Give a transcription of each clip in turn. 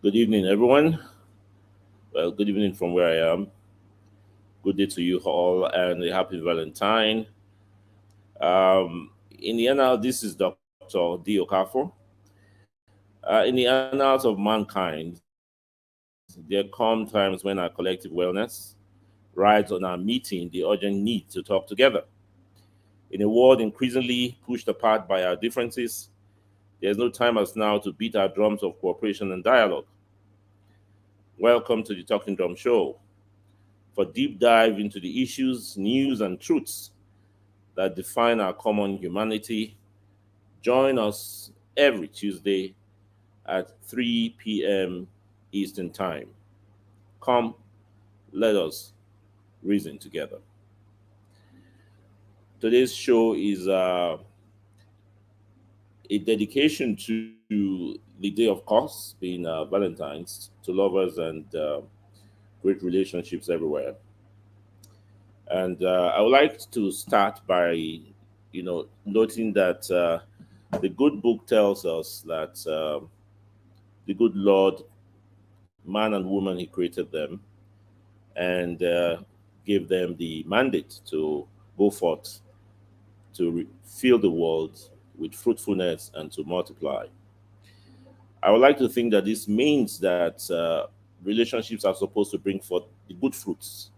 Good evening, everyone. Well, good evening from where I am. Good day to you all, and a happy Valentine. In the annals, this is Dr. D. Okafor. In the annals of mankind, there come times when our collective wellness rides on our meeting the urgent need to talk together. In a world increasingly pushed apart by our differences, there's no time as now to beat our drums of cooperation and dialogue. Welcome to the Talking Drum Show for deep dive into the issues, news, and truths that define our common humanity. Join us every Tuesday at 3 p.m. Eastern Time. Come, let us reason together. Today's show is a dedication to the day of course, being Valentine's, to lovers and great relationships everywhere. And I would like to start by, noting that the good book tells us that the good Lord, man and woman, He created them and gave them the mandate to go forth to fill the world with fruitfulness and to multiply. I would like to think that this means that relationships are supposed to bring forth the good fruits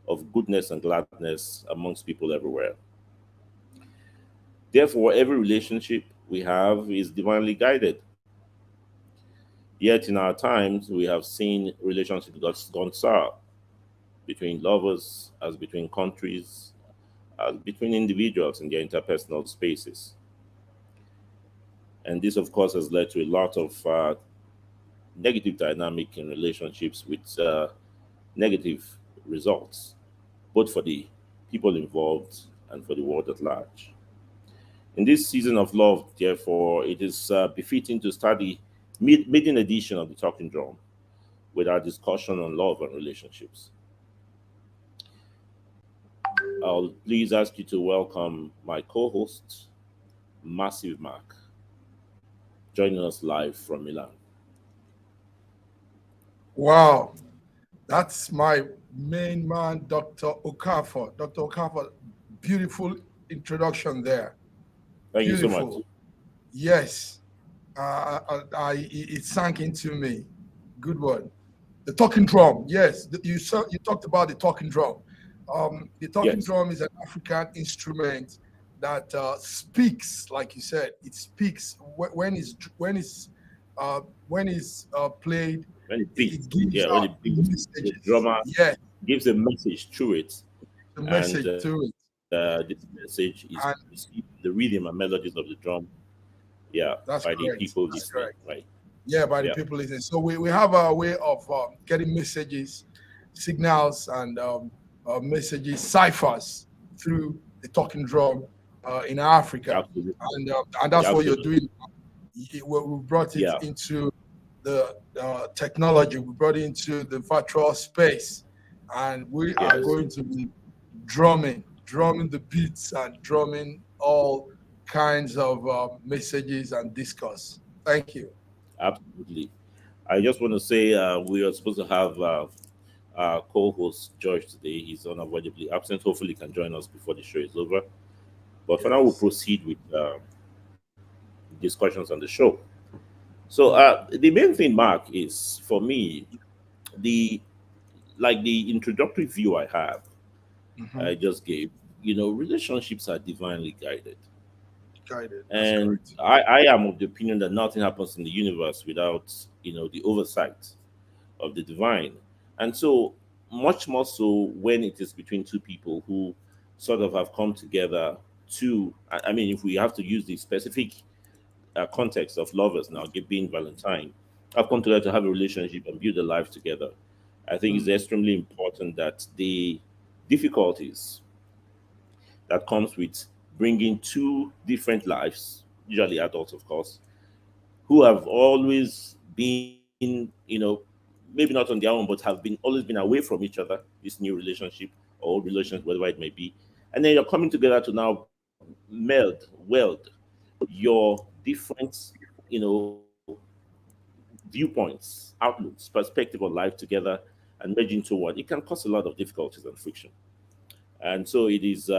of goodness and gladness amongst people everywhere. Therefore, every relationship we have is divinely guided. Yet in our times, we have seen relationships gone sour between lovers, as between countries, as between individuals in their interpersonal spaces. And this, of course, has led to a lot of negative dynamic in relationships with negative results, both for the people involved and for the world at large. In this season of love, therefore, it is befitting to study maiden edition of the Talking Drum with our discussion on love and relationships. I'll please ask you to welcome my co-host, MassiveMac, joining us live from Milan. Wow, that's my main man, Dr. Okafor. Dr. Okafor, beautiful introduction there. Thank you so much. Beautiful. Yes, it sank into me. Good one. The talking drum. Yes, you talked about the talking drum. The talking Yes, drum is an African instrument that speaks, like you said. It speaks when it's played. when it It beats, gives when it beats, the messages. drummer Yeah, gives a message through it, the and message to it. this message is received And the rhythm and melodies of the drum, yeah, by that's the people correct. That's listening, correct. right? Yeah, by Yeah, the people listening. So we have a way of getting messages, signals, and messages, ciphers through the talking drum in Africa. absolutely, And that's what you're absolutely, doing. We brought it yeah, into the technology, we brought it into the virtual space, and we are yes, going to be drumming the beats and drumming all kinds of messages and discourse. Thank you. absolutely. I just want to say we are supposed to have our co-host George today. He's unavoidably absent. Hopefully, he can join us before the show is over. But for now, we'll Yes. proceed with discussions on the show. So Mm. the main thing, Mark, is for me the the introductory view I Mhm. just gave. Relationships are divinely guided, Guided. That's and correct. I am of the opinion that nothing happens in the universe without the oversight of the divine, and so much more so when it is between two people who sort of have come together to. I mean, if we have to use the specific context of lovers now, being Valentine, have come together to have a relationship and build a life together. I think it's Mm. extremely important that the difficulties that comes with bringing two different lives, usually adults, of course, who have always been, maybe not on their own, but have been always been away from each other, this new relationship or old relationship, whatever it may be. And then you're coming together to now weld your different, you know, viewpoints, outlooks, perspective on life together and merge into one, it can cause a lot of difficulties and friction. And so it is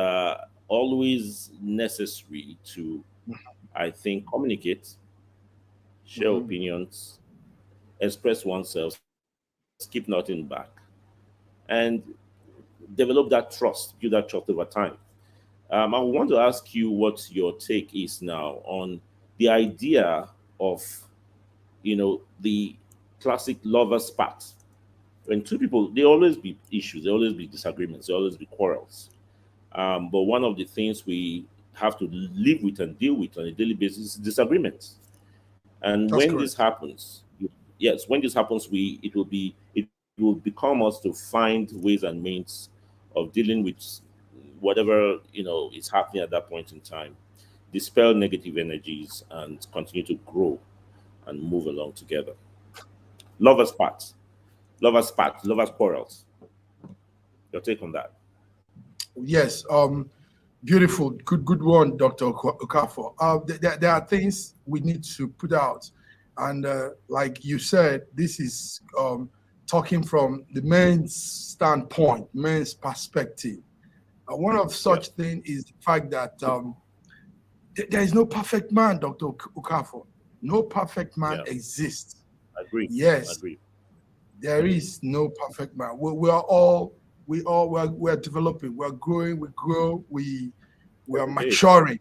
always necessary to, I think, communicate, share Mhm. opinions, express oneself, keep nothing back, and develop that trust, build that trust over time. I want to ask you what your take is now on the idea of, the classic lover spat. When two people, there always be issues, there always be disagreements, there always be quarrels. But one of the things we have to live with and deal with on a daily basis is disagreements. And That's when this correct. happens, yes, when this happens, it will become us to find ways and means of dealing with whatever is happening at that point in time, dispel negative energies, and continue to grow and move along together. Lovers part, lovers quarrels. Your take on that? Yes. Beautiful. Good one, Dr. Okafor. There are things we need to put out. And like you said, this is talking from the men's standpoint, men's perspective. One of Yeah, such thing is the fact that there is no perfect man, Dr. Okafor. No perfect man yeah, exists. agree, Yes, agree. there is no perfect man. We are all we're developing, we're growing, we grow, we are Every day. maturing.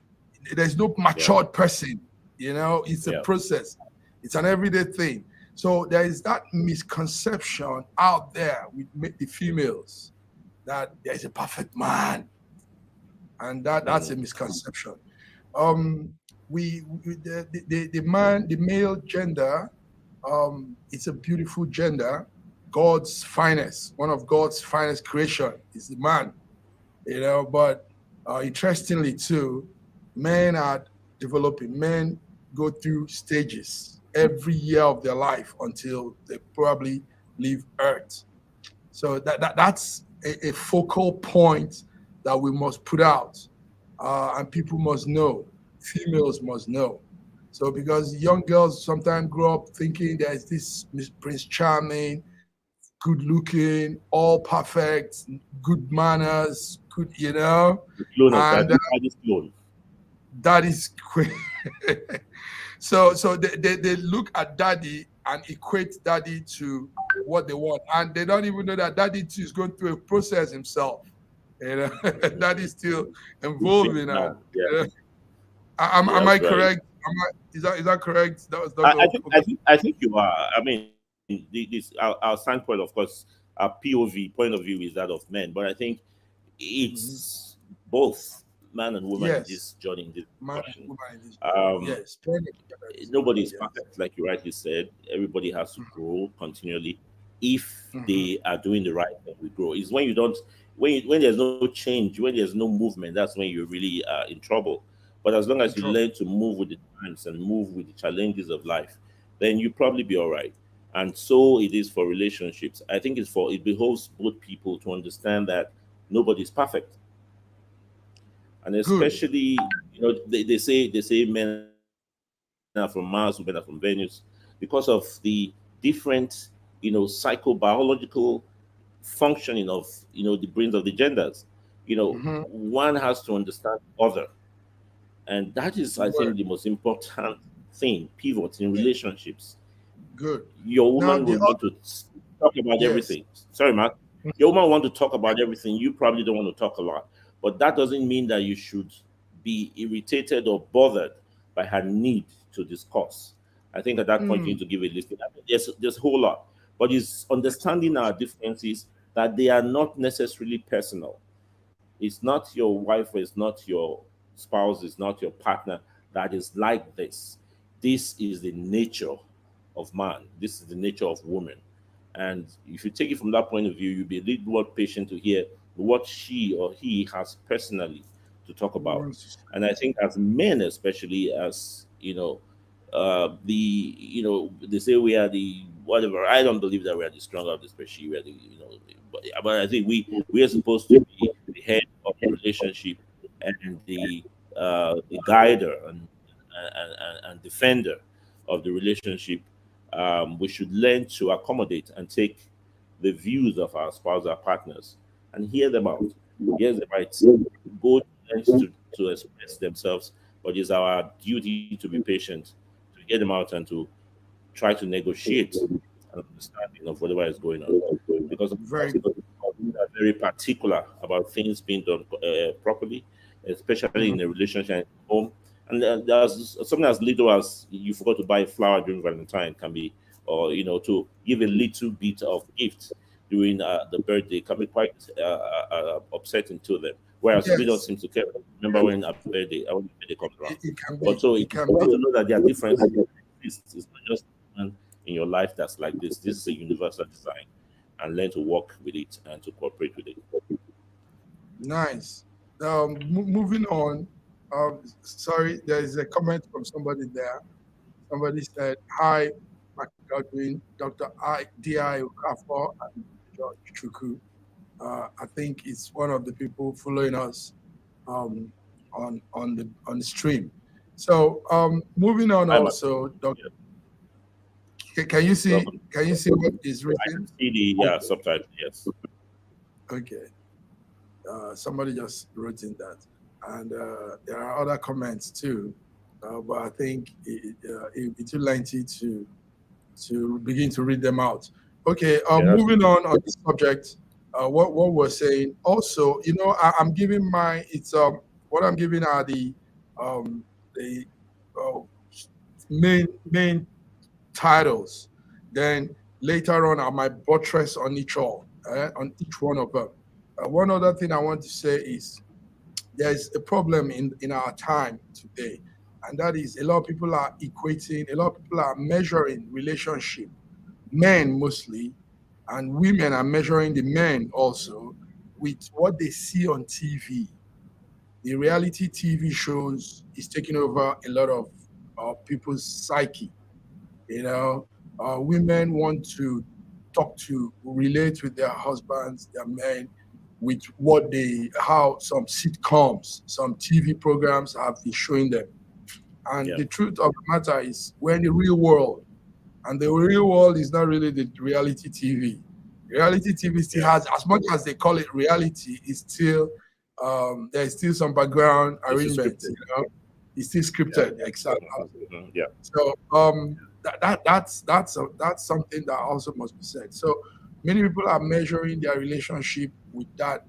There's no Yeah, matured person, it's a yeah. process, it's an everyday thing. So there is that misconception out there with the females that there's a perfect man, and that's a Mm, misconception. Um, the male gender, it's a beautiful gender. God's finest, one of God's finest creation is the man, But interestingly too, men are developing. Men go through stages every year of their life until they probably leave Earth. So that's a focal point that we must put out, and people must know. Females must know. So because young girls sometimes grow up thinking there's this Prince Charming, good looking, all perfect, good manners, the clone of and daddy's clone. that is so they look at daddy and equate daddy to what they want, and they don't even know that daddy too is going through a process himself. Daddy's still Big things evolving, and now. Yeah, yeah, am I that's right. correct? Is that correct? That was Dr. I think you are. I mean, this our standpoint, of course, our POV point of view is that of men, but I think Mhm. it's both man and woman in Yes, this journey, in this man and discussion. woman in this journey. Um, Yes, playing together is Nobody is yes. perfect, like you rightly said. Everybody has to grow continually. If Mhm. they are doing the right thing, we grow. Is when you don't, when there's no change, when there's no movement, that's when you're really in trouble. But as long as In you trouble. learn to move with the times and move with the challenges of life, then you probably be all right. And so it is for relationships. I think it behoves both people to understand that nobody's perfect, and Good. especially they say men are from Mars, women are from Venus, because of the different psychobiological functioning of the brains of the genders. Hmm. One has to understand the other, and that is, I Word. think, the most important thing, pivot in Yeah. relationships. Good. Your Now woman the will want other to talk about yes. everything. Sorry, Mark. Your woman want to talk about everything. You probably don't want to talk a lot, but that doesn't mean that you should be irritated or bothered by her need to discuss. I think at that point you Mm, need to give a list. I mean, there's a whole lot, but it's yes, of understanding our course. differences, that they are not necessarily personal. It's not your wife, or it's not your spouse, it's not your partner that is like this. This is the nature of man. This is the nature of woman. And if you take it from that point of view, you'll be a little more patient to hear what she or he has personally to talk Who about. wants to say? And I think as men, especially, as they say we are the whatever. I don't believe that we are the stronger of the species. We are but I think we are supposed to be the head of the relationship, and the guider and defender of the relationship. we should learn to accommodate and take the views of our spouse, our partners, and hear them out. Yes, they might go to lengths to express themselves, but it's our duty to be patient, to get them out, and to try to negotiate an understanding of whatever is going on. Because of course, Very good. we are very particular about things being done properly, especially in Mhm. a relationship at home. And there's something as little as you forgot to buy a flower during Valentine can be, or to give a little bit of gift during the birthday can be quite upsetting to them. Whereas we don't Yes, seem to care. Remember when a birthday comes around. it can But be. so It it's can important be. to know that there are differences that exist. It's not just one in your life that's like this. This is a universal design, and learn to work with it and to cooperate with it. Nice. Moving on. Sorry, there is a comment from somebody there. Somebody said, "Hi, Mark Godwin, Dr. D.I. Okafor, and George Chuku." I think it's one of the people following us um, on the stream. So moving on. I'm Also, yeah, can you see welcome. what is I can written? see the Okay. subtitle. Yes. Okay. Somebody just wrote in that, and there are other comments too, but I think it's too lengthy to begin to read them out. Okay, Yeah, that's moving okay. on this subject, what we're saying. Also, I'm giving my it's what I'm giving are the uh, main titles. Then later on, I might buttress on each one of them. One other thing I want to say is there's a problem in our time today, and that is a lot of people are equating, a lot of people are measuring relationship, men mostly, and women are measuring the men also with what they see on TV. The reality TV shows is taking over a lot of people's psyche. You know, women want to talk to, relate with their husbands, their men, with how some sitcoms, some TV programs have been showing them. And Yeah. the truth of the matter is, we're in the real world, and the real world is not really the reality TV. Reality TV still Yeah. has, as much as they call it reality, it's still there's still some background This is arrangement. scripted. It's still Yeah. scripted, exactly. Yeah. So that's something that also must be said. So many people are measuring their relationship with that,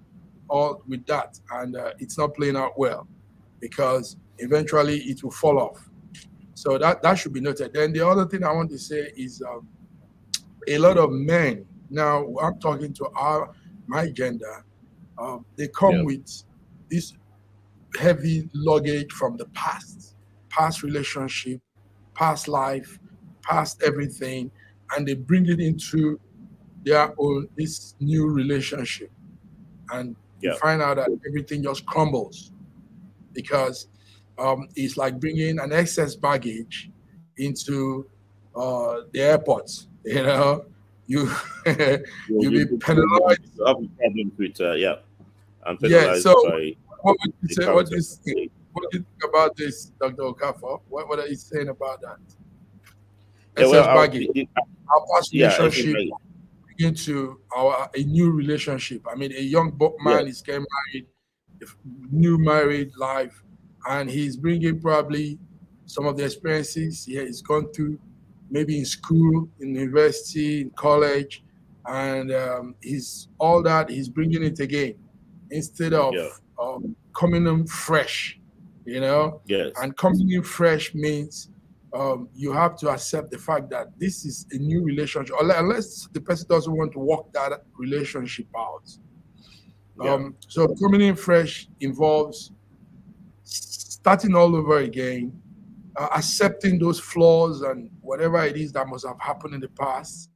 and it's not playing out well because eventually it will fall off. So that should be noted. Then the other thing I want to say is a lot of men now. I'm talking to my gender. They come Yeah. with this heavy luggage from the past relationship, past life, past everything, and they bring it into their own this new relationship. And you Yeah. find out that everything just crumbles because it's like bringing an excess baggage into the airport. You you'll be penalized. You have problems with yeah. I'm Yeah. So penalized by what would you the say? What do character. you think? What do you think about this, Dr. Okafor? What are you saying about that? Yeah. Excess Well, baggage. Our past yeah. I think relationship into a new relationship. I mean, a young yeah. man is getting married, new married life, and he's bringing probably some of the experiences he's gone through, maybe in school, in university, in college, and he's all that he's bringing it again instead of Yeah. coming in fresh, you know. Yes. And coming in fresh means you have to accept the fact that this is a new relationship, unless the person doesn't want to work that relationship out. Yeah. So coming in fresh involves starting all over again, accepting those flaws and whatever it is that must have happened in the past,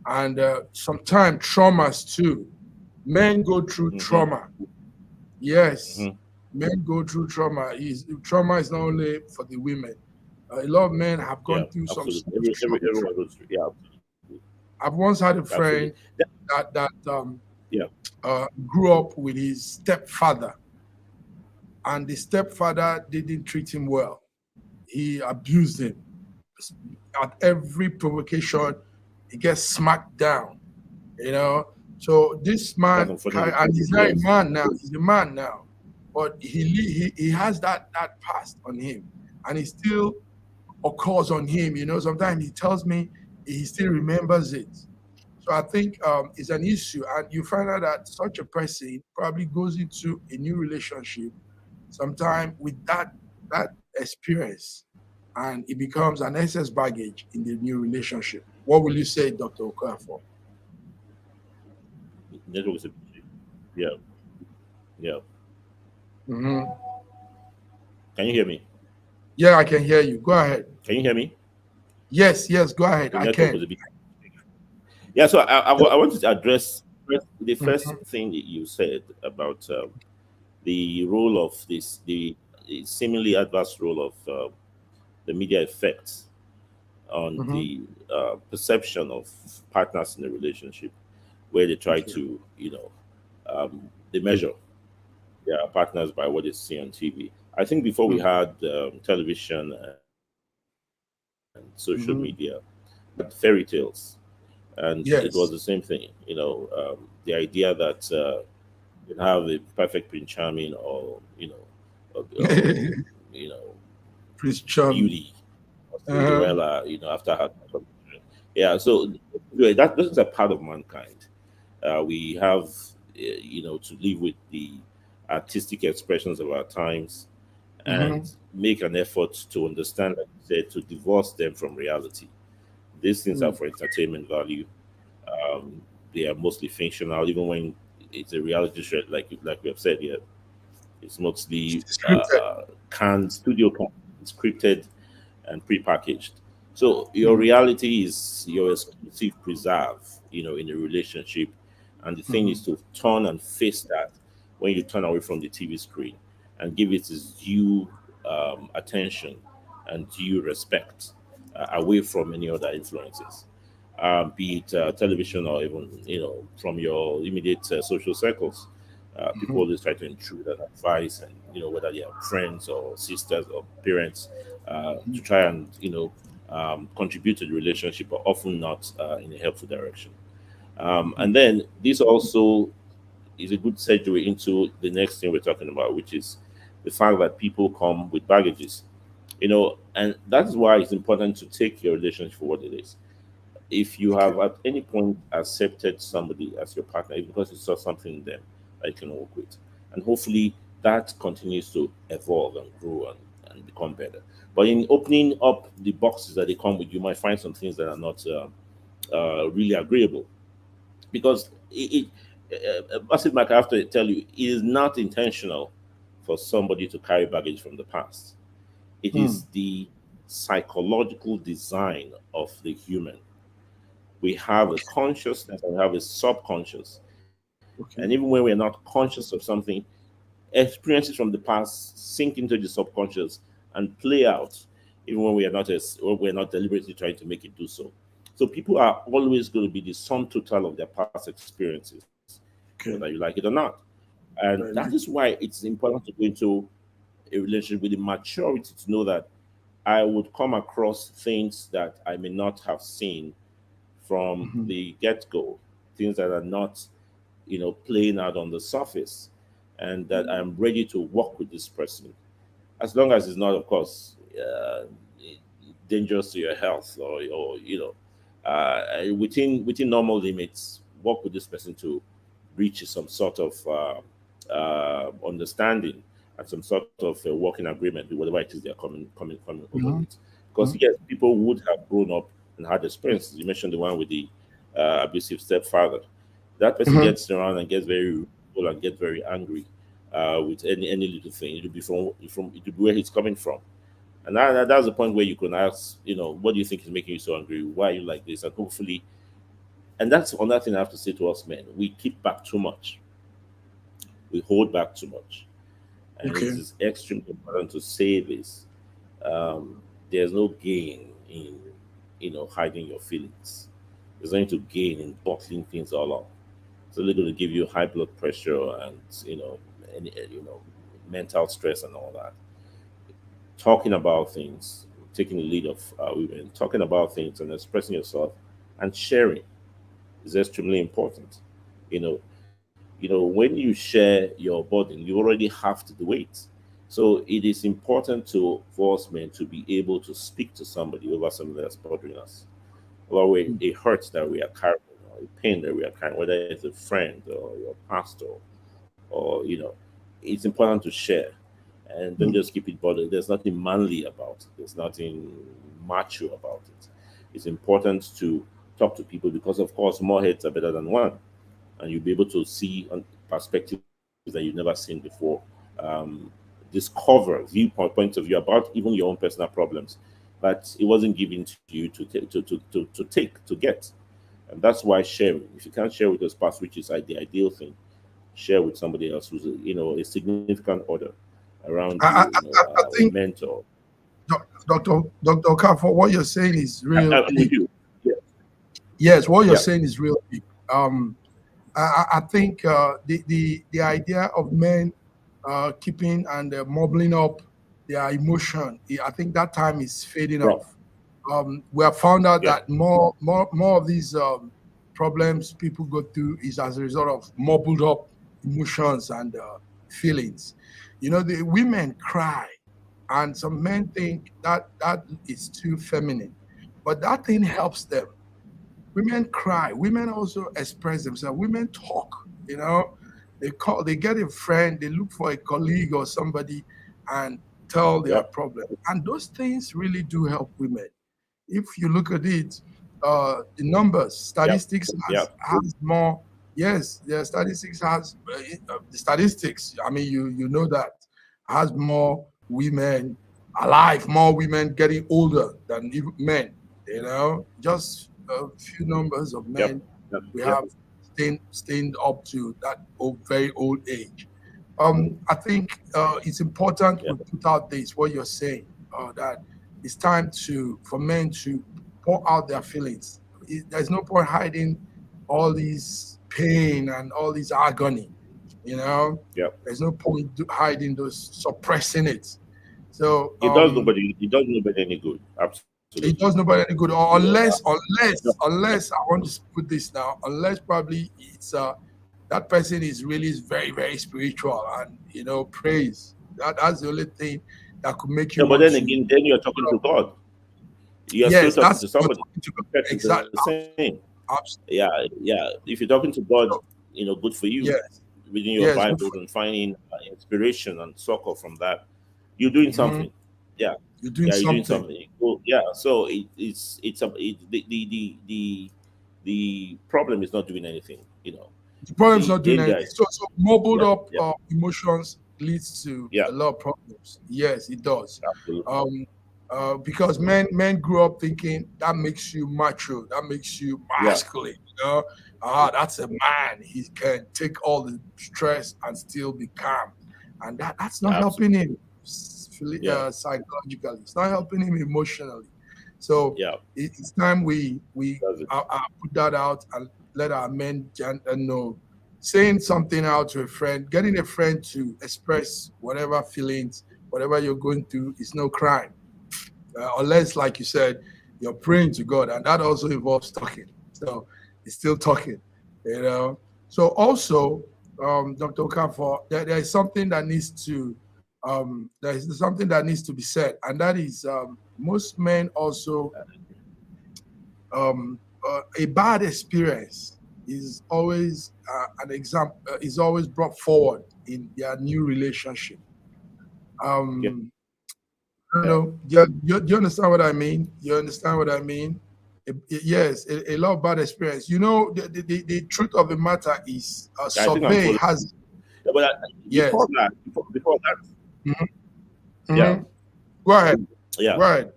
and sometimes traumas too. Men go through Mm-hmm. trauma. Yes, Mm-hmm. men go through trauma. Trauma is not only for the women. A lot of men have Yeah. gone through some Absolutely. serious trauma. Everyone goes through. Yeah. I've once had a Absolutely. friend that Yeah. grew up with his stepfather, and the stepfather didn't treat him well. He abused him. at every provocation, he gets smacked down. You know. So this That's man, unfortunately and true. he's not a Yes. man now. He's a man now, but he has that past on him, and he still occurs on him. You know, sometimes he tells me he still remembers it. So I think it's an issue, and you find out that such a person probably goes into a new relationship sometime with that experience, and it becomes an excess baggage in the new relationship. What will you say, Dr. Okafor? Network is a, yeah, yeah. Hmm. Can you hear me? Yeah, I can hear you. Go ahead. Can you hear me? Yes, yes, go ahead. The I network can. was a bit. Yeah, so I wanted to address the first Mhm, thing that you said about the role of the seemingly adverse role of the media effects on mhm. the perception of partners in a relationship, where they try Okay. to, they measure their partners by what they see on TV. I think before we Mm, had television and social media, we had fairy tales, and it was yes. the same thing. The idea that you have a perfect Prince Charming, or you know, Prince Charming. Beauty or Uh-huh. Cinderella. After her, yeah. So anyway, that this is a part of mankind. We have, to live with the artistic expressions of our times and Mhm, make an effort to understand, like you said, to divorce them from reality. These things are mm. for entertainment value. Um, they are mostly functional, even when it's a reality show, like we have said here. It's mostly Scripted. canned, studio canned, scripted, and prepackaged. So your Mhm, reality is your exclusive preserve, in a relationship. And the thing is mhm, to turn and face that when you turn away from the TV screen and give it its due attention and due respect away from any other influences, be it television or even, from your immediate social circles. People mhm, always try to intrude and advise, and whether they are friends or sisters or parents, to mhm, try and contribute to the relationship, but often not in a helpful direction. And mhm, then this also is a good segue into the next thing we're talking about, which is the fact that people come with baggages, and that's why it's important to take your relationship for what it is. If you okay. have at any point accepted somebody as your partner, it's because you saw something in them that you can work with. And hopefully that continues to evolve and grow and become better. But in opening up the boxes that they come with, you might find some things that are not really agreeable. Because Massive Mac, I have to tell you, it is not intentional for somebody to carry baggage from the past. It Mm, is the psychological design of the human. We have a okay. consciousness and we have a subconscious. And even when Okay. we're not conscious of something, experiences from the past sink into the subconscious and play out, even when we're not deliberately trying to make it do so. So people are always going to be the sum total of their past experiences, whether you Okay. like it or not. And that Very is nice. why it's important to go into a relationship with the maturity to know that I would come across things that I may not have seen from Mhm, the get go, things that are not, playing out on the surface, and that I'm ready to work with this person, as long as it's not, of course, dangerous to your health, or within normal limits. Work with this person to reach some sort of understanding and some sort of working agreement with whatever it is they're coming over mhm, with. Because mhm, yes, people would have grown up and had experiences. You mentioned the one with the abusive stepfather. That person mhm, gets around and gets very rude and gets very angry with any little thing. It'll be from it'll be where he's coming from, and that's the point where you can ask, what do you think is making you so angry? Why are you like this? And hopefully, and that's another thing I have to say to us men: we keep back too much, we hold back too much, and it okay. is extremely important to say this. Um, there's no gain in hiding your feelings. There's nothing to gain in bottling things all up. It's only going to give you high blood pressure and any mental stress and all that. Talking about things, taking the lead of women, talking about things and expressing yourself and sharing is extremely important. You know, when you share your burden, you already have to do it. So it is important for us men to be able to speak to somebody over something that's bothering us, or a hurt that we are carrying, or a pain that we are carrying, whether it's a friend or your pastor, or it's important to share, and don't just keep it bothered. There's nothing manly about it. There's nothing macho about it. It's important to talk to people because, of course, more heads are better than one, and you'll be able to see on perspectives that you've never seen before. Um, Discover viewpoint points of view about even your own personal problems that it wasn't given to you to get. And that's why sharing. If you can't share with your spouse, which is like the ideal thing, share with somebody else who's a significant other around you, I a think mentor. Dr. Okafor, what you're saying is real I'm with big. you. Yeah, Yes, what you're yeah, saying is real big. I think the idea of men keeping and mumbling up their emotion, I think that time is fading bro. off. We have found out Yeah, that more of these problems people go through is as a result of mumbled up emotions and feelings. The women cry, and some men think that is too feminine, but that thing helps them. Women cry. Women also express themselves. Women talk. You know, they get a friend, they look for a colleague or somebody, and tell yeah, their problem. And those things really do help women. If you look at it, the numbers, yeah, statistics yeah, has more. Yes, the statistics has the statistics. I mean, you know that has more women alive, more women getting older than even men. Just a few numbers of yeah, men yeah, we yeah, have staying up to that very old age. I think it's important yeah. we put out this what you're saying, that it's time for men to pour out their feelings. There's no point hiding all these pain and all this agony. You know, Yeah. there's no point hiding those, suppressing it. So It does nobody any good. Absolutely. it does nobody any good, You or know, yeah, unless I want to put this now, unless probably it's that person is very very spiritual and praise. That's the only thing that could make you yeah, but want then to. again, then you're talking to God. You're still Yes, talking that's to you're somebody. talking to God. The effect is the Exactly. same. Absolutely. Yeah, yeah. If you're talking to God, So, good for you. yes, Reading your yes, good Bible for and finding inspiration and succor from that, you're doing you. something. Yeah, You're doing yeah, you're doing something. something. Well, yeah. So the problem is not doing anything. The problem's The not doing danger anything. is So mobiled yeah, up yeah, emotions leads to yeah. a lot of problems. Yes, it does. Absolutely. Um, because men grew up thinking that makes you macho, that makes you Yeah, masculine. That's a man. He can take all the stress and still be calm, and that's not helping absolutely. him Yeah, psychologically. It's not helping him emotionally. So yeah. it's time we That's it. put that out and let our men know. Saying something out to a friend, getting a friend to express whatever feelings, whatever you're going through, is no crime. Unless, like you said, you're praying to God, and that also involves talking. So it's still talking, you know. So also, Dr. Okafor, there is something that needs to be said, and that is most men also a bad experience is always an example is always brought forward in their new relationship. Yeah, Um, I don't know. Do you understand what I mean? You understand what I mean? Yes, a lot of bad experience. The truth of the matter is, a I think I'm survey following. has. Yeah, but Yes. before that, Mhm, yeah, mhm. Go ahead. yeah, Go ahead.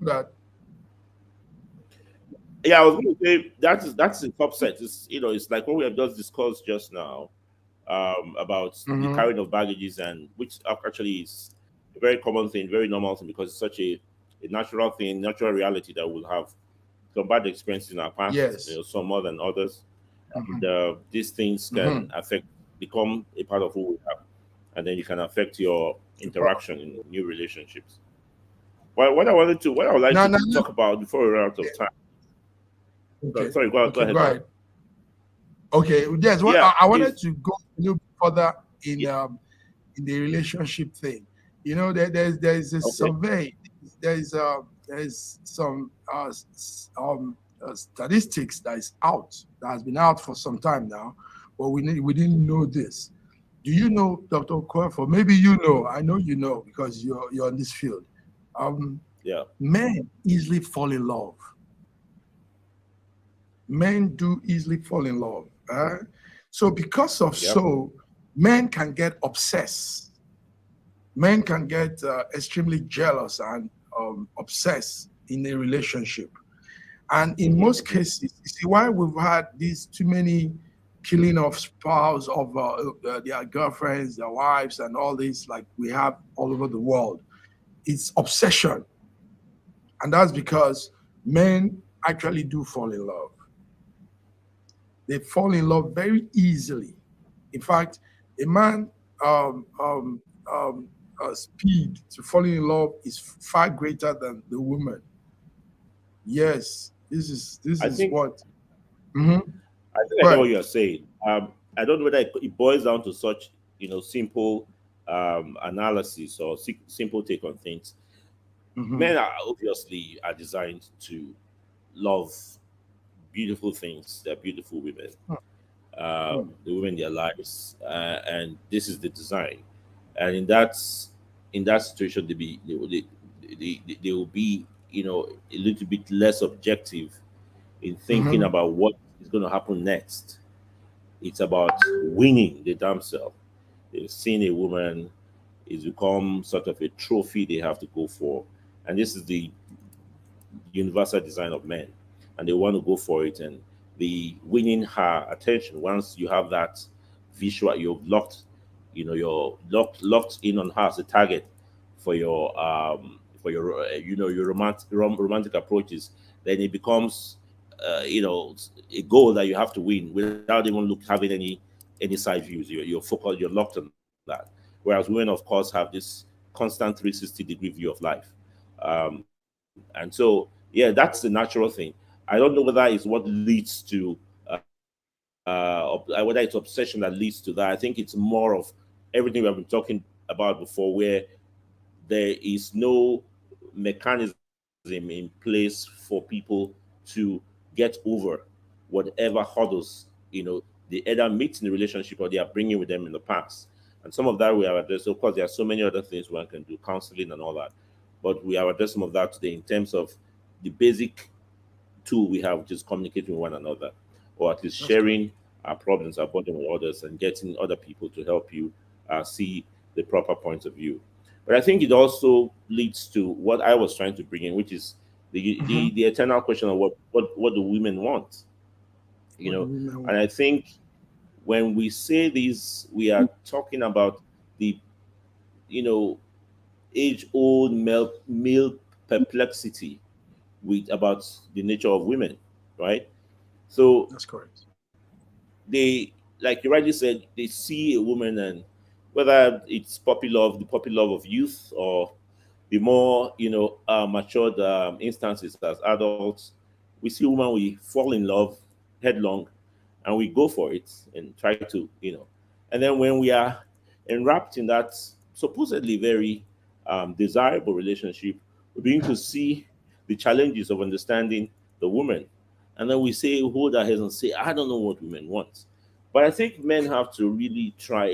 That. yeah. I was going to say that's the top set. It's like what we have just discussed just now, about the Mhm. carrying of baggages, and which actually is a very common thing, very normal thing, because it's such a natural thing, natural reality that we'll have some bad experiences in our past, Yes. some more than others, and Mhm, these things can mhm. become a part of who we are, and then you can affect your interaction in new relationships. Well, what I would like No, to no, no. talk about before we run out of time. Okay. Sorry, go Okay, ahead, go brother. ahead. Okay. Yes, what Yeah, I wanted is to go a little bit further yeah, in the relationship thing. There's a okay. survey. There's some statistics that is out that has been out for some time now, but we didn't know this. Do you know, Dr. Kwefo? Maybe you know. I know you know because you're in this field. Um, Yeah, Men easily fall in love. Men do easily fall in love. So because of yeah. so, men can get obsessed. Men can get extremely jealous and obsessed in a relationship. And in Mm-hmm, most cases, you see why we've had these too many killing of spouse of their girlfriends, their wives, and all this like we have all over the world. It's obsession, and that's because men actually do fall in love. They fall in love very easily. In fact, a man um, um, um, speed to falling in love is far greater than the woman. Yes, this I is think what. Mhm. I get But what you're saying. I don't know whether it boils down to such simple analysis or simple take on things. mhm, Men are obviously are designed to love beautiful things. They're beautiful women. mhm, The women in their lives, and this is the design. And in that situation, they will be a little bit less objective in thinking mhm, about what is going to happen next. It's about winning the damn self. They've seen a woman, it's become sort of a trophy they have to go for. And this is the universal design of men. And they want to go for it. And the winning her attention, once you have that visual, you're locked in on her as a target for your your romantic approaches, then it becomes a goal that you have to win without even having any side views. You're focused, you're locked on that. Whereas women, of course, have this constant 360-degree view of life. And so, yeah, that's the natural thing. I don't know whether it's what leads to whether it's obsession that leads to that. I think it's more of everything we have been talking about before, where there is no mechanism in place for people to get over whatever hurdles they either meet in the relationship or they are bringing with them in the past. And some of that we have addressed. Of course, there are so many other things one can do, counseling and all that, but we have addressed some of that today in terms of the basic tool we have, which is communicating with one another, or at least that's correct. sharing our problems, our burden with others, and getting other people to help you see the proper point of view. But I think it also leads to what I was trying to bring in, which is Mhm. the eternal question of what do women want, you What do know? women And want? I think when we say this, we are talking about the you know age old male perplexity with about the nature of women, right? So That's correct. they, like you rightly said, they see a woman, and whether it's the puppy love of youth, or the more matured instances as adults, we see a woman, we fall in love headlong, and we go for it and try to and then when we are enwrapped in that supposedly very desirable relationship, we begin to see the challenges of understanding the woman. And then we say, hold our heads and say, I don't know what women want. But I think men have to really try.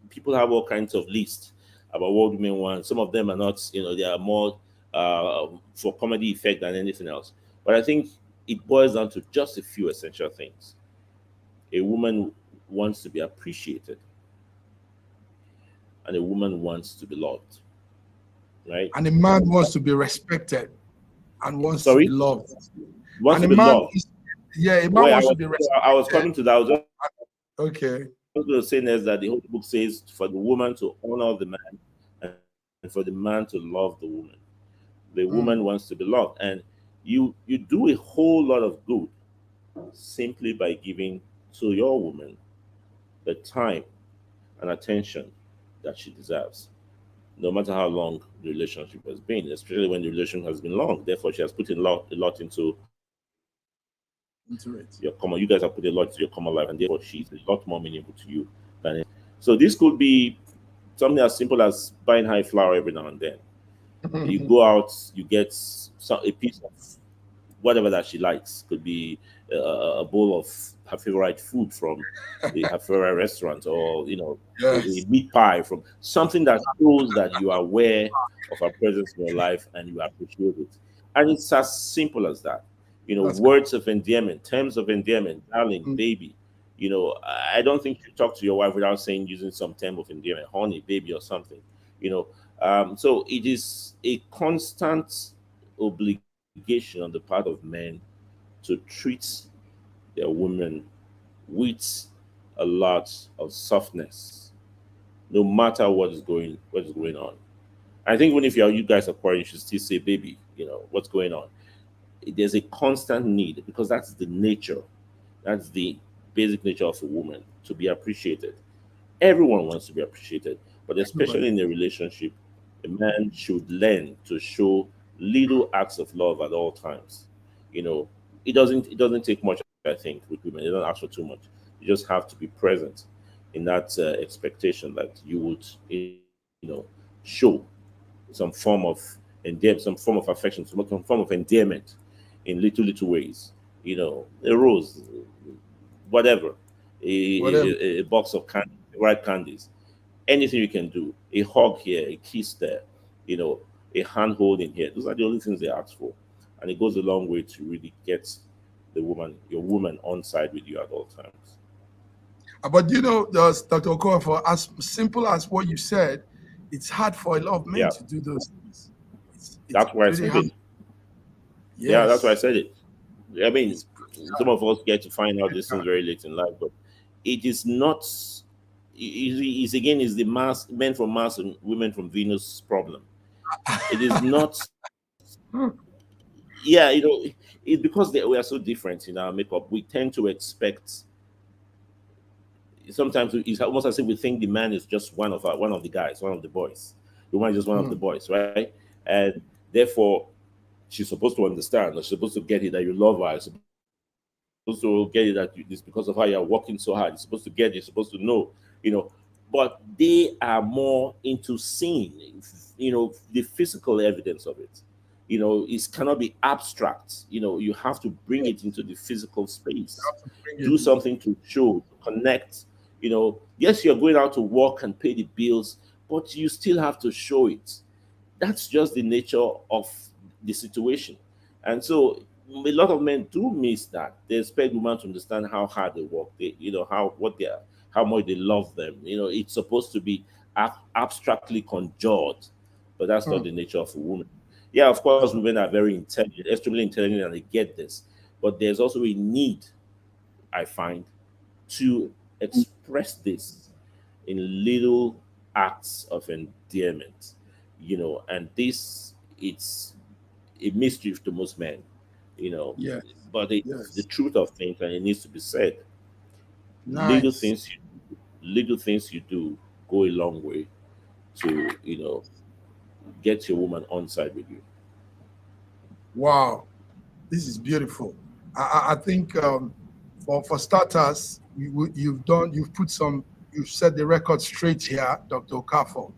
People have all kinds of lists about what women want. Some of them are not, they are more for comedy effect than anything else. But I think it boils down to just a few essential things. A woman wants to be appreciated, and a woman wants to be loved, right? And a man wants to be respected and wants to be Sorry, loved. wants And to a be man loved. is, yeah, a man Well, wants to be I was respected. coming to that. I was just Okay. going to say next that the Holy Book says for the woman to honor the man, and for the man to love the woman. The woman wants to Mm. be loved, and you do a whole lot of good simply by giving to your woman the time and attention that she deserves. no matter how long the relationship has been, especially when the relationship has been long. Therefore, she has put a lot into your common. You guys have put a lot into your common life, and therefore she's a lot more meaningful to you than anything. So this could be something as simple as buying high flour every now and then. You go out, you get a piece of whatever that she likes. Could be a bowl of her favorite food from her favorite restaurant, or a Yes. meat pie from something that shows that you are aware of her presence in your life and you appreciate it. And it's as simple as that. That's Words of endearment, terms of endearment, darling, mm, baby. I don't think you talk to your wife without saying using some term of endearment, honey, baby, or something. You know, so it is a constant obligation on the part of men to treat their women with a lot of softness, no matter what is going on. I think even if you guys are quarreling, you should still say, "Baby, what's going on." There's a constant need because that's the nature, that's the basic nature of a woman to be appreciated. Everyone wants to be appreciated, but everybody. especially in a relationship, a man should learn to show little acts of love at all times. You know, it doesn't take much, I think, with women. They don't ask for too much. You just have to be present in that expectation that you would, show some form of some form of affection, some form of endearment in little ways. A rose, whatever, Whatever. a box of candy, right candies, anything you can do, a hug here, a kiss there, you know, a hand holding here. Those are the only things they ask for, and it goes a long way to really get your woman on side with you at all times. But Dr. Okorafor, as simple as what you said, it's hard for a lot of men Yeah, to do those things. It's that's why I pretty said hard. it. Yeah, that's why I Yes. said it. I mean, It's pretty some of us get to find out these things hard. very late in life, but it is not. Is again is the mass men from Mars and women from Venus problem. It is not. Hmm. Yeah, it's because we are so different in our makeup. We tend to expect. Sometimes it's almost as if we think the man is just one of the guys, one of the boys. The woman is just one of the Hmm. boys, right? And therefore, she's supposed to understand, or she's supposed to get it that you love her. She's supposed to get it that it's because of how you're working so hard. You're supposed to get it. You're supposed to know, But they are more into seeing, the physical evidence of it. It cannot be abstract. You have to bring it into the physical space. You have to Do bring it. something to show, to connect. Yes, you're going out to work and pay the bills, but you still have to show it. That's just the nature of the situation. And so a lot of men do miss that. They expect women to understand how hard they work, how much they love them. It's supposed to be abstractly conjured, but that's not Hmm. the nature of a woman. Yeah, of course, That's not. women are very intelligent, extremely intelligent, and they get this. But there's also a need, I find, to express this in little acts of endearment. And this, it's a mystery to most men, you know, Yes. but it's the Yes. truth of things, and it needs to be said. Little Nice. things, little things you do go a long way to, get your woman on side with you. Wow. This is beautiful. I think for starters, you've set the record straight here, Dr. Okafor.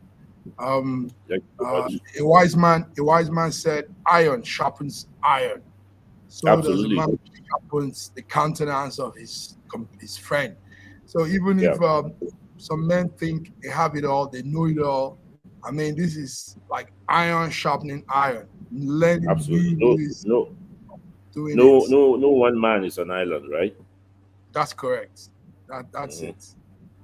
Um, Thank you so much. a wise man said, "Iron sharpens iron." So does a man Absolutely. sharpens the countenance of his friend. So even Yeah. if some men think they have it all, they know it all. I mean, this is like iron sharpening iron. Learning Absolutely. who No, is no, doing it. no, no one man is an island, right? That's correct. That's Hmm. it.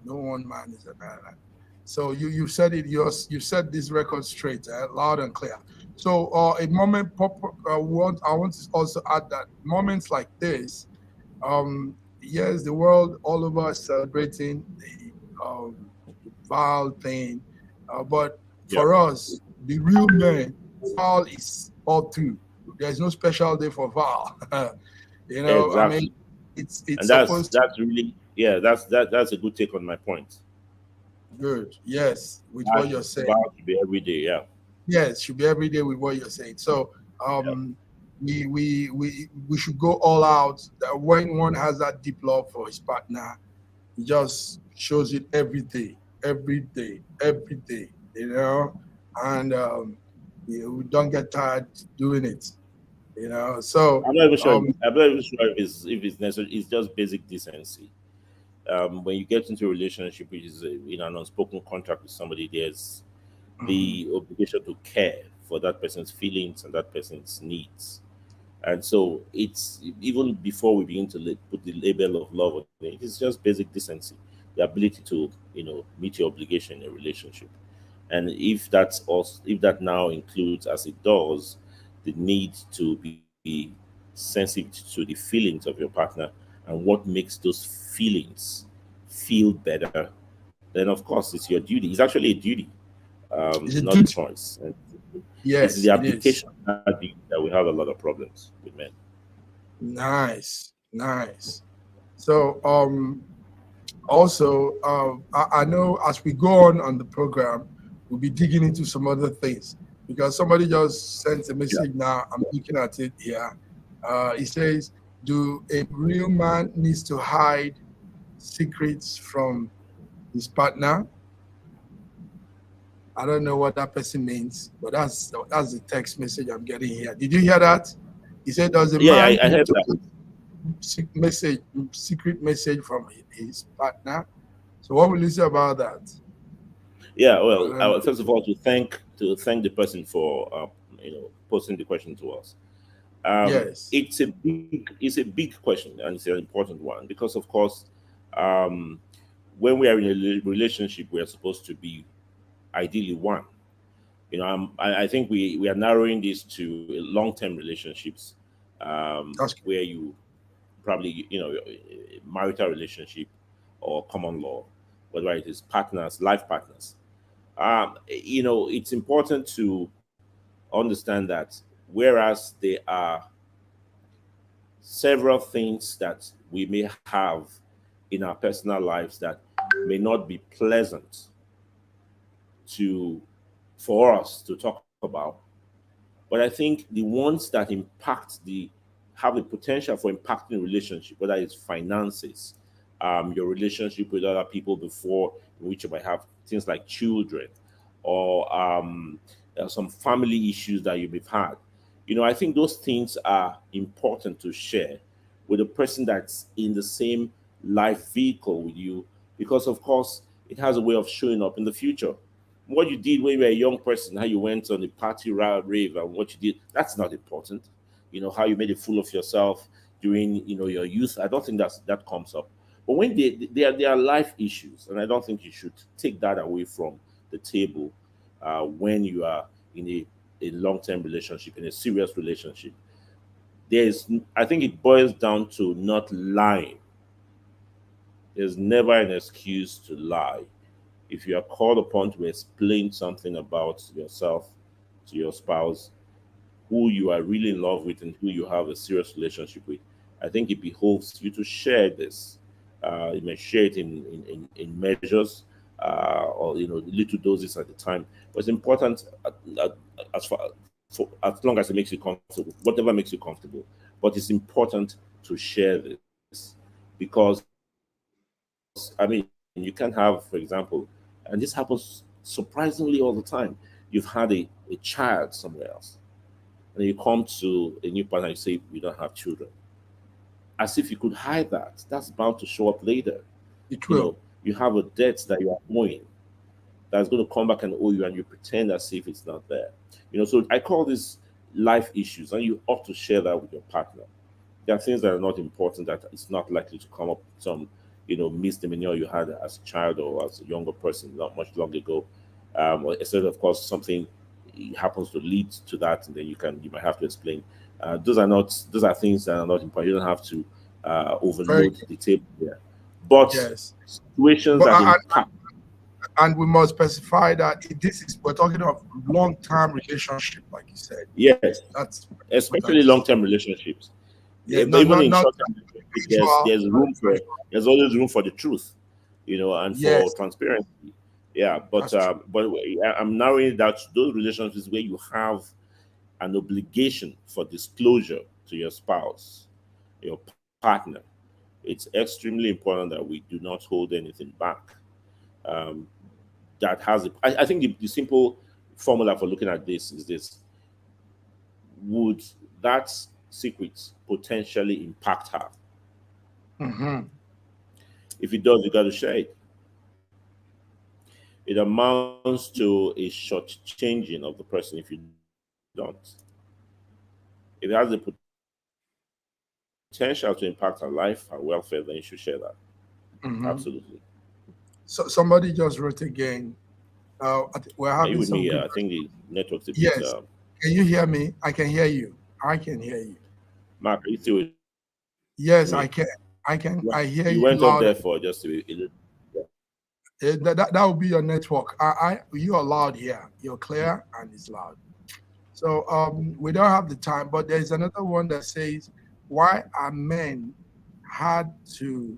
No one man is an island. So you said it. You said this record straight, loud and clear. So a moment. I want to also add that moments like this. Yes, the world all over is celebrating the Val thing, but Yeah. for us, the real men, Val is all through. There's no special day for Val. I mean, Exactly. it's And supposed to. that's really, yeah, that's a good take on my point. Good. Yes, with what That you're saying. vow to be every day. Yeah. Yes, should be every day with what you're saying. So we should go all out. That when one has that deep love for his partner, he just shows it every day, every day. And we don't get tired doing it. So I'm not even sure. um, I'm not even sure if it's necessary. It's just basic decency. When you get into a relationship, which is in an unspoken contract with somebody, there's mhm. the obligation to care for that person's feelings and that person's needs. And so it's even before we begin to put the label of love on it, it's just basic decency, the ability to meet your obligation in a relationship. And if that now includes, as it does, the need to be sensitive to the feelings of your partner and what makes those feelings feel better, then of course it's your duty. It's actually a duty, It's a not a duty. choice. And it's Yes, the it is. application of that duty that we have a lot of problems with men. Nice, nice. So also, I know as we go on the program, we'll be digging into some other things because somebody just sent a Yeah. message now. I'm looking at it here. It says, "Do a real man needs to hide secrets from his partner?" I don't know what that person means, but that's the text message I'm getting here. Did you hear that? He said, "Does a Yeah, man I need heard to that. message secret message from his partner?" So what will you say about that? Yeah, I well, don't know. first of all, to thank the person for posting the question to us. Yes, It's a big question, and it's an important one because, of course, um, when we are in a relationship, we are supposed to be ideally one. I think we are narrowing this to long-term relationships, that's where you probably marital relationship or common law, whether it is partners, life partners. It's important to understand that whereas there are several things that we may have in our personal lives that may not be pleasant to for us to talk about, but I think the ones that have the potential for impacting relationship, whether it's finances, your relationship with other people before, in which you might have things like children, or some family issues that you've had. I think those things are important to share with a person that's in the same life vehicle with you, because of course it has a way of showing up in the future. What you did when you were a young person, how you went on a party rave, and what you did, that's not important. How you made a fool of yourself during your youth. I don't think that comes up. But when they are life issues, and I don't think you should take that away from the table when you are in a long-term relationship, in a serious relationship. I think it boils down to not lying. There's never an excuse to lie. If you are called upon to explain something about yourself to your spouse, who you are really in love with and who you have a serious relationship with, I think it behoves you to share this. You may share it in measures, or little doses at the time. But it's important, as far as long as it makes you comfortable, whatever makes you comfortable. But it's important to share this because you can have, for example, and this happens surprisingly all the time. You've had a child somewhere else, and you come to a new partner and you say you don't have children, as if you could hide that. That's bound to show up later. it You will. know, you have a debt that you are owing that's going to come back and owe you, and you pretend as if it's not there. So I call this life issues, and you ought to share that with your partner. There are things that are not important that it's not likely to come up. Some, misdemeanor you had as a child or as a younger person, not much long ago. Or except of course something happens to lead to that, and then you might have to explain. Those are things that are not important. You don't have to Very overload the table there. But yes. situations But that impact, and we must specify that this is we're talking of long-term relationship, like you said. yes, That's important especially to say. long-term relationships. Yeah, But even in not short-term relationships, there's casual, there's not room for casual. there's always room for the truth, and for Yes, transparency. Yeah, That's true. I'm narrowing it down to those relationships where you have an obligation for disclosure to your spouse, your partner. It's extremely important that we do not hold anything back. Um, I think the simple formula for looking at this is this: would that secret potentially impact her? Hmm. If it does, you got to share it. It amounts to a short changing of the person if you don't. If it has the potential to impact her life, her welfare, then you should share that. Absolutely. Hmm. So somebody just wrote again. Are We're you with having me? some good. I think the network's a bit. Yes. Can you hear me? I can hear you. I can hear you. Mark, are you still with me? Yes, I can. I You can. went I off hear there you for just loud. a little. Yeah. That will be your network. You are loud here. You're clear and it's loud. So we don't have the time, but there's another one that says, "Why are men had to?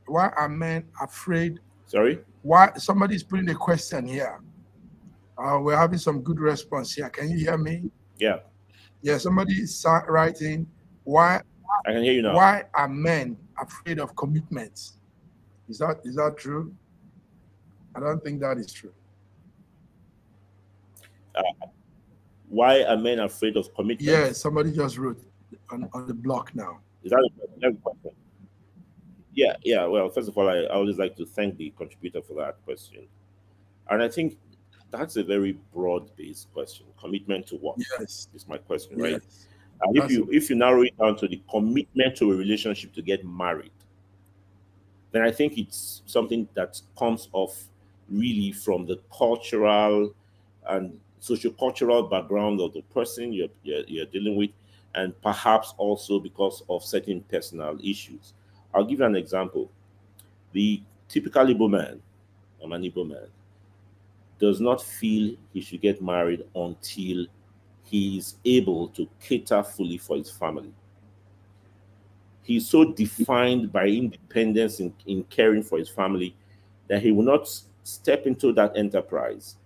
Why are men afraid? Sorry. Why?" Somebody's putting a question here. We're having some good response here. Can you hear me? Yeah, Yeah, somebody is writing, "Why? I can hear you now. Why are men afraid of commitments?" Is that true? I don't think that is true. Why are men afraid of Yeah, commitment? somebody just wrote on the block now. That's the question? Yeah, yeah. Well, first of all, I always like to thank the contributor for that question. And I think that's a very broad-based question. Commitment to what Yes, is my question, right? yes. And That's a if you narrow it down to the commitment to a relationship to get married, then I think it's something that comes off really from the cultural and sociocultural background of the person you're dealing with, and perhaps also because of certain personal issues. I'll give you an example. The typical Igbo man, I'm an Igbo man, does not feel he should get married until he is able to cater fully for his family. He's so defined by independence in caring for his family that he will not step into that enterprise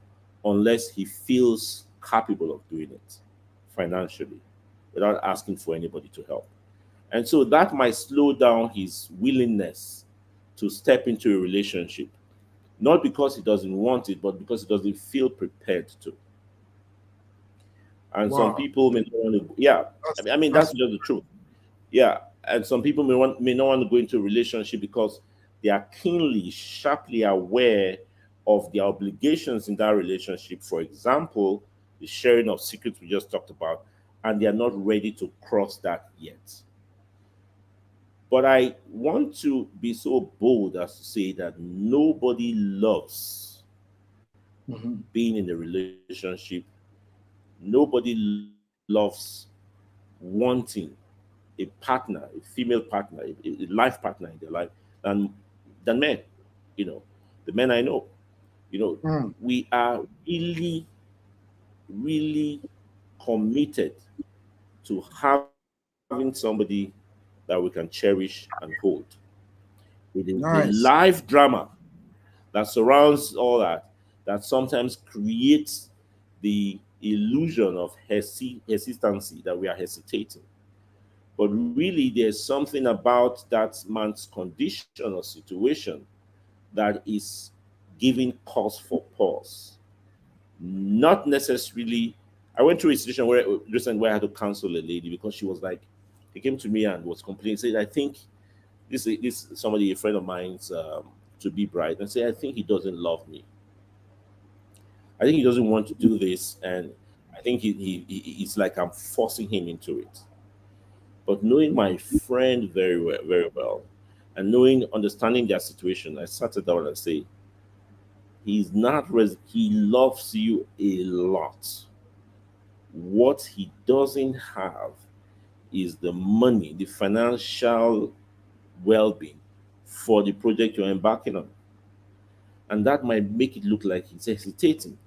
unless he feels capable of doing it financially without asking for anybody to help. And so that might slow down his willingness to step into a relationship, not because he doesn't want it, but because he doesn't feel prepared to. And some wow. people may not want to, yeah, I mean, that's That's just the truth. Yeah, and some people may not want to go into a relationship because they are keenly, sharply aware of their obligations in that relationship. For example, the sharing of secrets we just talked about, and they are not ready to cross that yet. But I want to be so bold as to say that nobody loves mhm. being in a relationship. Nobody loves wanting a partner, a female partner, a life partner in their life than men. You know, the men I know. You know, Mm, we are really, really committed to having somebody that we can cherish and hold. The nice. life drama that surrounds all that, that sometimes creates the illusion of hesitancy, that we are hesitating. But really, there's something about that man's condition or situation that is giving cause for pause. Not necessarily. I went through a situation where recently where I had to counsel a lady because she was like, he came to me and was complaining, said, I think this somebody, a friend of mine's to be bride, and say, I think he doesn't love me. I think he doesn't want to do this, and I think it's like I'm forcing him into it. But knowing my friend very well, and understanding their situation, I sat her down and say, he's not he loves you a lot. What he doesn't have is the money, the financial well-being for the project you're embarking on. And that might make it look like he's hesitating.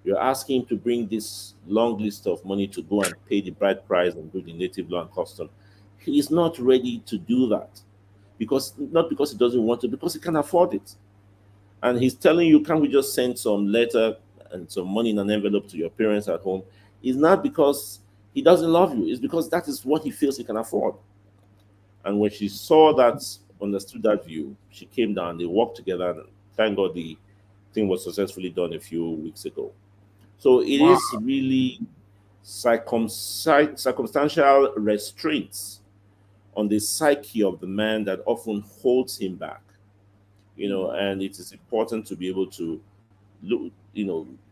You're asking him to bring this long list of money to go and pay the bride price and do the native law and custom. He's not ready to do that because not because he doesn't want to, because he can't afford it. And he's telling you, can't we just send some letter and some money in an envelope to your parents at home? It's not because he doesn't love you, it's because that is what he feels he can afford. And when she saw that, understood that view, she came down, they worked together, and thank God the thing was successfully done a few weeks ago. So it Wow. is really circumstantial restraints on the psyche of the man that often holds him back. And it is important to be able to look,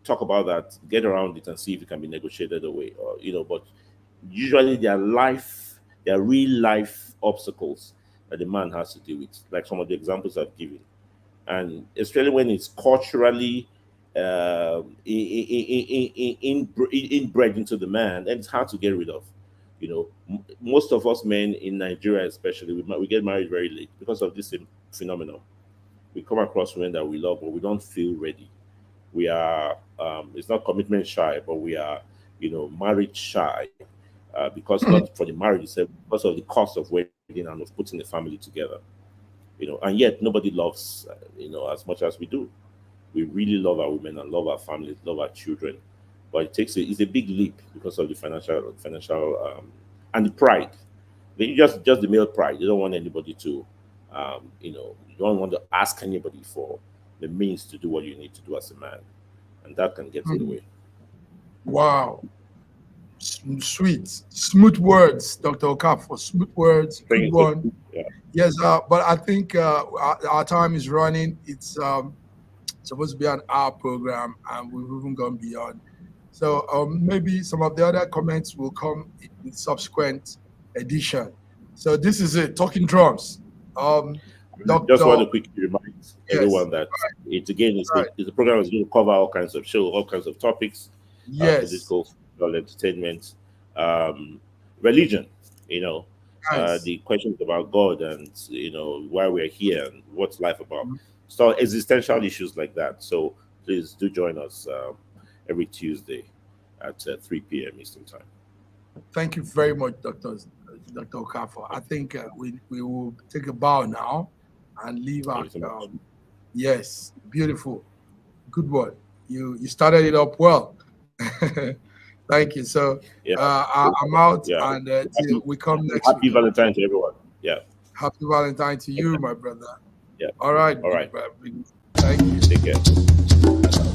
talk about that, get around it, and see if it can be negotiated away. But usually there are real life obstacles that the man has to deal with, like some of the examples I've given, and especially when it's culturally inbred into the man, and it's hard to get rid of. Most of us men in Nigeria, especially, we get married very late because of this same phenomenon. We come across women that we love, but we don't feel ready. We are, it's not commitment shy, but we are, marriage shy, because not for the marriage itself, because of the cost of wedding and of putting the family together. And yet nobody loves, as much as we do. We really love our women and love our families, love our children, but it's a big leap because of the financial, and the pride. Just the male pride. You don't want anybody to, you don't want to ask anybody for the means to do what you need to do as a man, and that can get in the Hmm. way. Wow. Sweet, smooth words, Dr. Okafor. Smooth words, good Thank one. you. Yeah. Yes, but I think our time is running. It's supposed to be an hour program, and we've even gone beyond. So maybe some of the other comments will come in subsequent edition. So this is it, Talking Drums. Um, Just want Doctor, to quickly remind yes, everyone that it's again right, it's a program that's going to cover all kinds of show, all kinds of topics, yes, political, social, entertainment, um, religion. You know, nice. the questions about God and why we're here and what's life about. So existential issues like that. So please do join us every Tuesday at 3 p.m. Eastern time. Thank you very much, Dr. Okafor. I think we will take a bow now and leave Thank our. you so much. Yes, beautiful, good one. You started it up well. Thank you. So Yeah, I'm out, yeah. and till we come next Happy week. Valentine to everyone. Yeah, Happy Valentine to you, my brother. yeah. All right, All right. thank you. Take care.